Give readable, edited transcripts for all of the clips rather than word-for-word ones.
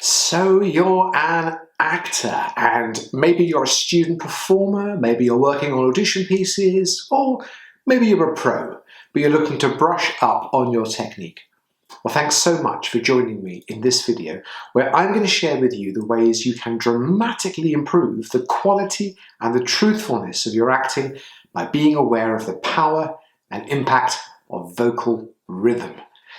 So you're an actor, and maybe you're a student performer, maybe you're working on audition pieces, or maybe you're a pro, but you're looking to brush up on your technique. Well, thanks so much for joining me in this video, where I'm going to share with you the ways you can dramatically improve the quality and the truthfulness of your acting by being aware of the power and impact of vocal rhythm.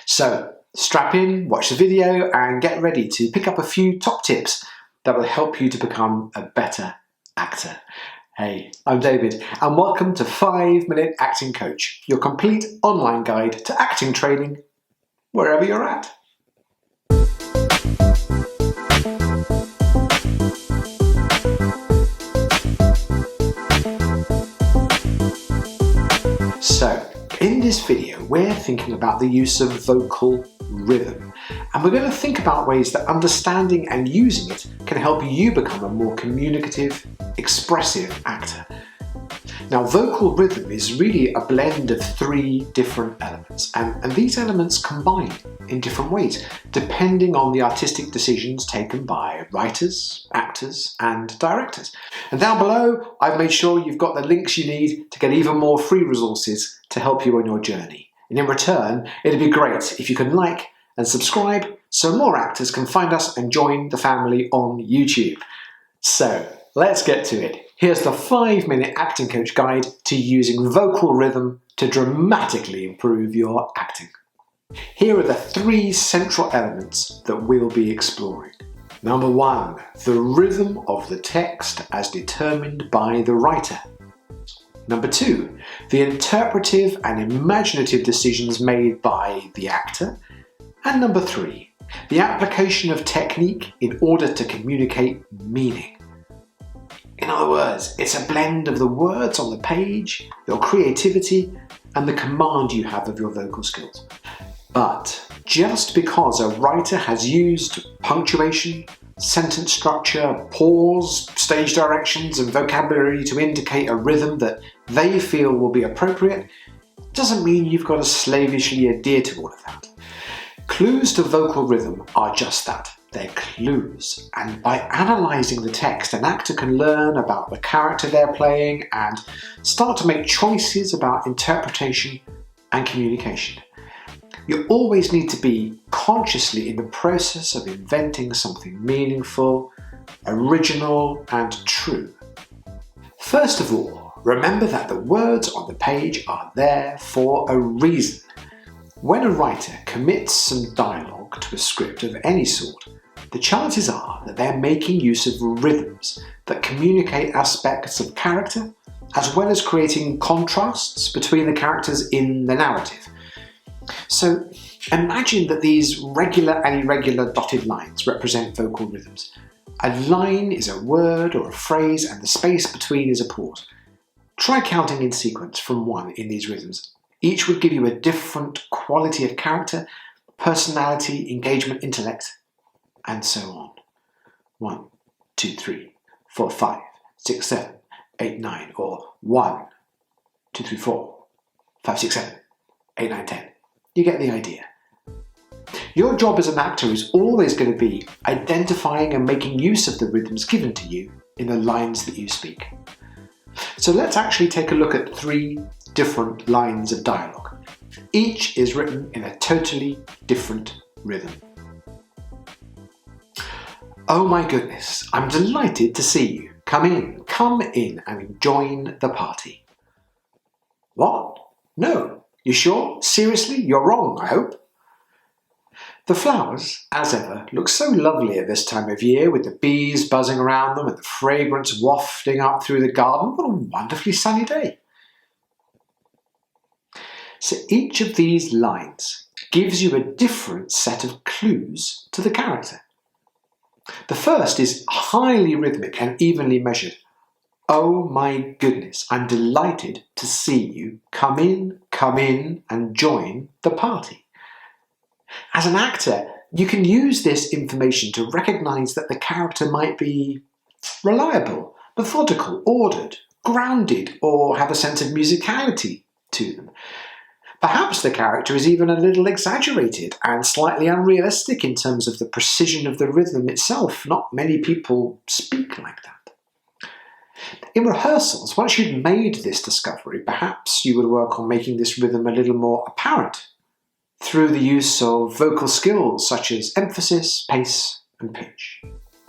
So, strap in, watch the video, and get ready to pick up a few top tips that will help you to become a better actor. Hey, I'm David, and welcome to 5-Minute Acting Coach, your complete online guide to acting training wherever you're at. So, in this video, we're thinking about the use of vocal rhythm, and we're going to think about ways that understanding and using it can help you become a more communicative, expressive actor. Now, vocal rhythm is really a blend of 3 different elements, and these elements combine in different ways, depending on the artistic decisions taken by writers, actors, and directors. And down below, I've made sure you've got the links you need to get even more free resources to help you on your journey. And in return, it'd be great if you can like and subscribe so more actors can find us and join the family on YouTube. So, let's get to it. Here's the 5-minute acting coach guide to using vocal rhythm to dramatically improve your acting. Here are the 3 central elements that we'll be exploring. Number 1, the rhythm of the text as determined by the writer. Number 2, the interpretive and imaginative decisions made by the actor. And number 3, the application of technique in order to communicate meaning. In other words, it's a blend of the words on the page, your creativity, and the command you have of your vocal skills. But just because a writer has used punctuation, sentence structure, pause, stage directions, and vocabulary to indicate a rhythm that they feel will be appropriate, doesn't mean you've got to slavishly adhere to all of that. Clues to vocal rhythm are just that. They're clues, and by analysing the text, an actor can learn about the character they're playing and start to make choices about interpretation and communication. You always need to be consciously in the process of inventing something meaningful, original, and true. First of all, remember that the words on the page are there for a reason. When a writer commits some dialogue to a script of any sort, the chances are that they're making use of rhythms that communicate aspects of character, as well as creating contrasts between the characters in the narrative. So imagine that these regular and irregular dotted lines represent vocal rhythms. A line is a word or a phrase, and the space between is a pause. Try counting in sequence from 1 in these rhythms. Each would give you a different quality of character, personality, engagement, intellect, and so on. 1, 2, 3, 4, 5, 6, 7, 8, 9, or 1, 2, 3, 4, 5, 6, 7, 8, 9, 10. You get the idea. Your job as an actor is always going to be identifying and making use of the rhythms given to you in the lines that you speak. So let's actually take a look at 3 different lines of dialogue. Each is written in a totally different rhythm. Oh my goodness, I'm delighted to see you. Come in and join the party. What? No. You sure? Seriously? You're wrong, I hope. The flowers, as ever, look so lovely at this time of year, with the bees buzzing around them and the fragrance wafting up through the garden. What a wonderfully sunny day. So each of these lines gives you a different set of clues to the character. The first is highly rhythmic and evenly measured. Oh my goodness, I'm delighted to see you. Come in and join the party. As an actor, you can use this information to recognise that the character might be reliable, methodical, ordered, grounded, or have a sense of musicality to them. Perhaps the character is even a little exaggerated and slightly unrealistic in terms of the precision of the rhythm itself. Not many people speak like that. In rehearsals, once you've made this discovery, perhaps you would work on making this rhythm a little more apparent through the use of vocal skills such as emphasis, pace, and pitch.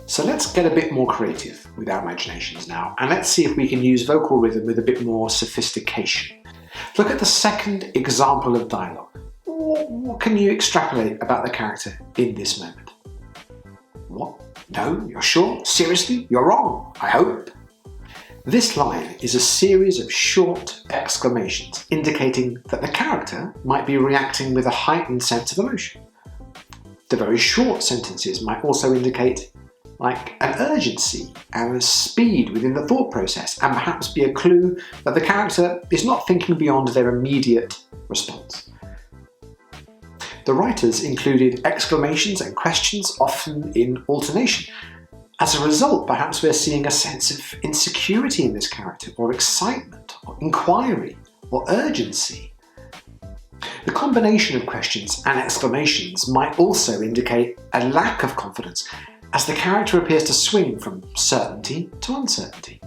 So let's get a bit more creative with our imaginations now, and let's see if we can use vocal rhythm with a bit more sophistication. Look at the second example of dialogue. What can you extrapolate about the character in this moment? What? No? You're sure? Seriously? You're wrong, I hope. This line is a series of short exclamations indicating that the character might be reacting with a heightened sense of emotion. The very short sentences might also indicate an urgency and a speed within the thought process, and perhaps be a clue that the character is not thinking beyond their immediate response. The writers included exclamations and questions, often in alternation. As a result, perhaps we're seeing a sense of insecurity in this character, or excitement, or inquiry, or urgency. The combination of questions and exclamations might also indicate a lack of confidence, as the character appears to swing from certainty to uncertainty.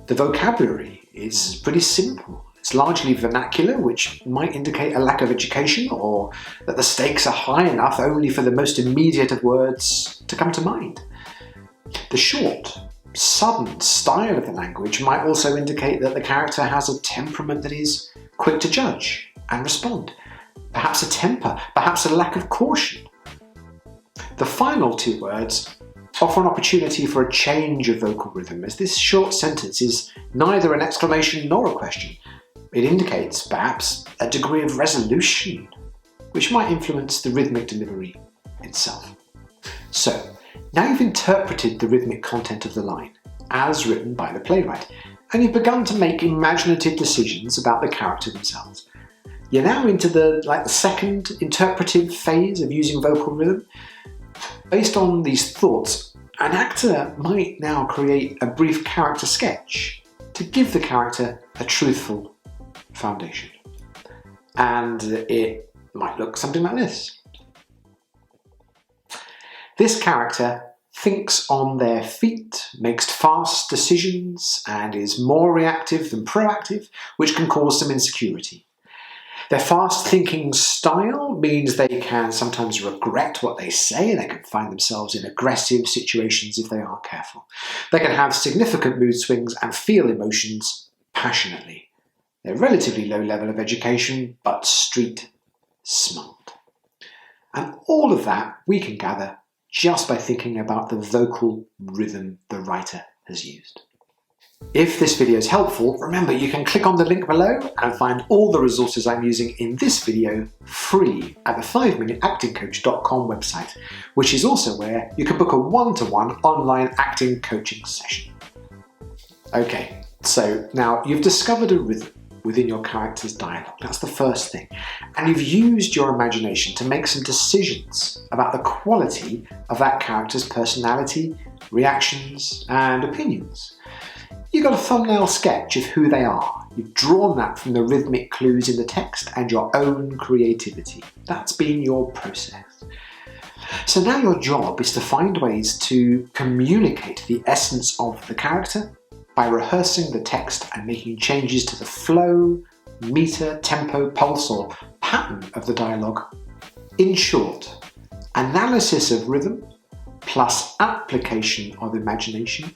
The vocabulary is pretty simple. It's largely vernacular, which might indicate a lack of education, or that the stakes are high enough only for the most immediate of words to come to mind. The short, sudden style of the language might also indicate that the character has a temperament that is quick to judge and respond. Perhaps a temper, perhaps a lack of caution. The final two words offer an opportunity for a change of vocal rhythm, as this short sentence is neither an exclamation nor a question. It indicates, perhaps, a degree of resolution, which might influence the rhythmic delivery itself. So, now you've interpreted the rhythmic content of the line, as written by the playwright, and you've begun to make imaginative decisions about the character themselves. You're now into the second interpretive phase of using vocal rhythm. Based on these thoughts, an actor might now create a brief character sketch to give the character a truthful foundation. And it might look something like this. This character thinks on their feet, makes fast decisions, and is more reactive than proactive, which can cause some insecurity. Their fast-thinking style means they can sometimes regret what they say. They can find themselves in aggressive situations if they aren't careful. They can have significant mood swings and feel emotions passionately. They're relatively low level of education, but street smart. And all of that we can gather just by thinking about the vocal rhythm the writer has used. If this video is helpful, remember you can click on the link below and find all the resources I'm using in this video free at the 5minuteactingcoach.com website, which is also where you can book a one-to-one online acting coaching session. Okay, so now you've discovered a rhythm within your character's dialogue. That's the first thing. And you've used your imagination to make some decisions about the quality of that character's personality, reactions, and opinions. You've got a thumbnail sketch of who they are. You've drawn that from the rhythmic clues in the text and your own creativity. That's been your process. So now your job is to find ways to communicate the essence of the character by rehearsing the text and making changes to the flow, meter, tempo, pulse, or pattern of the dialogue. In short, analysis of rhythm plus application of imagination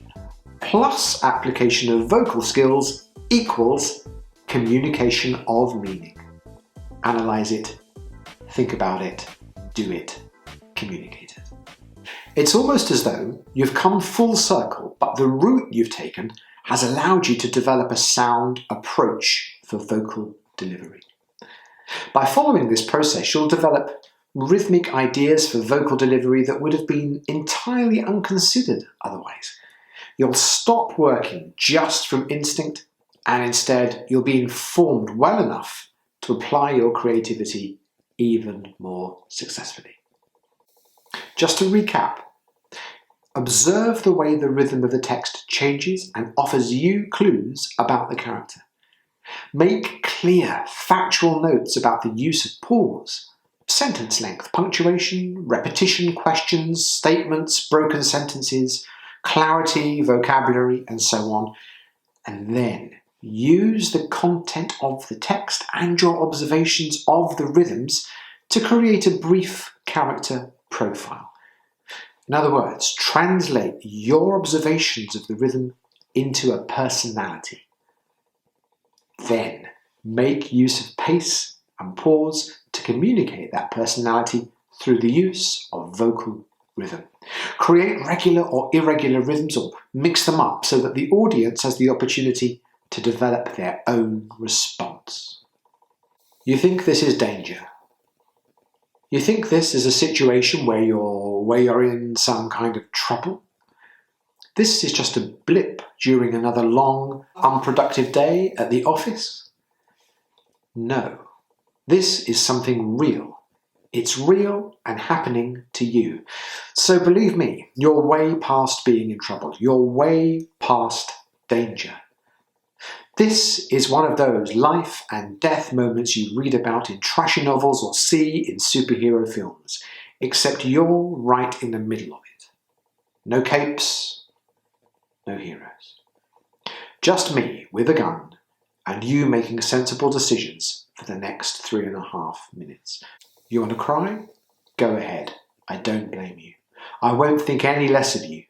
plus application of vocal skills equals communication of meaning. Analyze it, think about it, do it, communicate it. It's almost as though you've come full circle, but the route you've taken has allowed you to develop a sound approach for vocal delivery. By following this process, you'll develop rhythmic ideas for vocal delivery that would have been entirely unconsidered otherwise. You'll stop working just from instinct, and instead you'll be informed well enough to apply your creativity even more successfully. Just to recap, observe the way the rhythm of the text changes and offers you clues about the character. Make clear, factual notes about the use of pause, sentence length, punctuation, repetition, questions, statements, broken sentences, clarity, vocabulary, and so on. And then use the content of the text and your observations of the rhythms to create a brief character profile. In other words, translate your observations of the rhythm into a personality. Then make use of pace and pause to communicate that personality through the use of vocal rhythm. Create regular or irregular rhythms or mix them up so that the audience has the opportunity to develop their own response. You think this is danger? You think this is a situation where you're in some kind of trouble? This is just a blip during another long, unproductive day at the office? No, this is something real. It's real and happening to you. So believe me, you're way past being in trouble. You're way past danger. This is one of those life and death moments you read about in trashy novels or see in superhero films, except you're right in the middle of it. No capes, no heroes. Just me with a gun and you making sensible decisions for the next 3.5 minutes. You want to cry? Go ahead. I don't blame you. I won't think any less of you.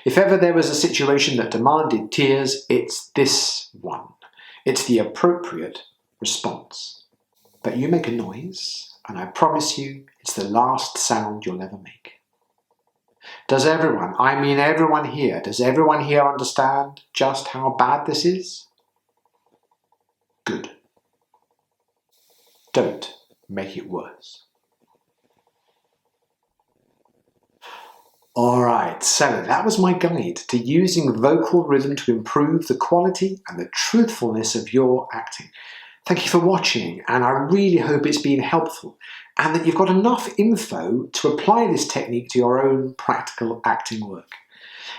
If ever there was a situation that demanded tears, it's this one. It's the appropriate response. But you make a noise, and I promise you it's the last sound you'll ever make. Does everyone, I mean everyone here, does everyone here understand just how bad this is? Good. Don't make it worse. Alright, so that was my guide to using vocal rhythm to improve the quality and the truthfulness of your acting. Thank you for watching, and I really hope it's been helpful and that you've got enough info to apply this technique to your own practical acting work.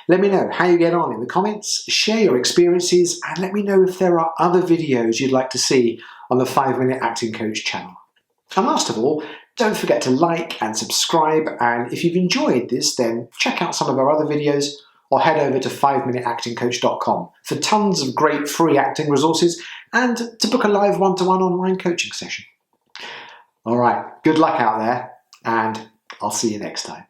Let me know how you get on in the comments, share your experiences, and let me know if there are other videos you'd like to see on the 5-Minute Acting Coach channel. And last of all, don't forget to like and subscribe, and if you've enjoyed this, then check out some of our other videos or head over to 5minuteactingcoach.com for tons of great free acting resources and to book a live one-to-one online coaching session. Alright, good luck out there, and I'll see you next time.